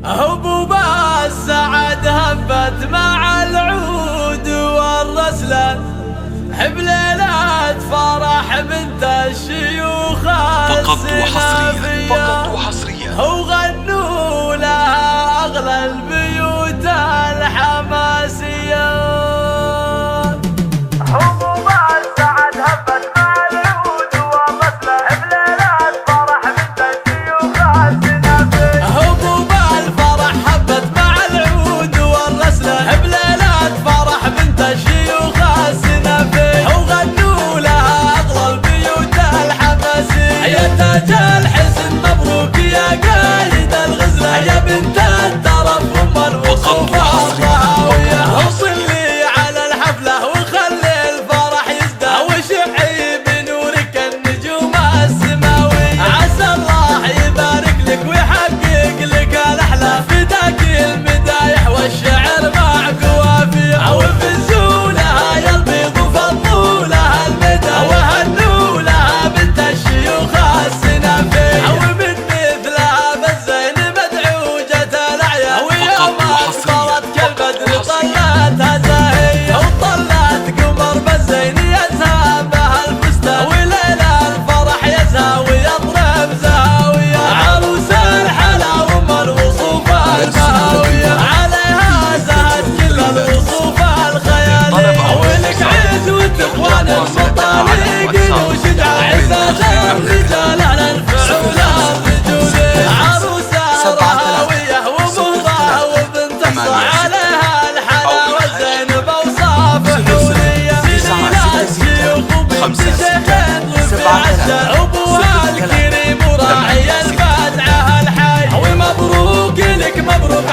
هبوب السعد هبت مع العود والرسلة، بليلة فرح بنت الشيوخ السنافية، فقط وحصريا وغنوا لها أغلى البيوت الحماسية. هبوب السعد هبت مع العود والرسلة، بليلة فرح بنت الشيوخ السنافية. هبوب الفرح هبت مع العود والرسلة، بليلة فرح بنت الشيوخ السنافية، وغنوا لها أغلى البيوت الحماسية. يا تاج الحسن مبروك يا قايد الغزلة، يا بنت الترف أم الوصوف الطهاوية. وصلي على الحفلة وخلي الفرح يزداد، وشعي بنورك النجوم السماوية. عسى الله يبارك لك ويحقق لك الأحلام، فداك المدايح والشعر مع قوافية. وفزوا لها يا البيض وفضوا لها المدى، وهنوا لها بنت الشيوخ السنافية. ومن مثلها بالزين مدعوجة الأعياد، ويوم أقبلت كالبدر طلتها زاهية. وطلت قمر بالزين يزهى بها الفستان، وليلة الفرح يزهى ويضرب زهاوية. عروس الحلا وام الوصوف البهاوية، عليها زهت كل الوصوف الخيالية. ولك عز وتقوان المطالقين وشجاع عزاز الرجال على الفعول الرجولية. عروس الرهاوية ومهضة وبنت حصى، عليها الحلا والزينب اوصاف حورية. سنين الشيوخ وبنت شيخين رفيع الشر، ابوها الكريم وراعي الفتعة الحي. ومبروك لك مبروك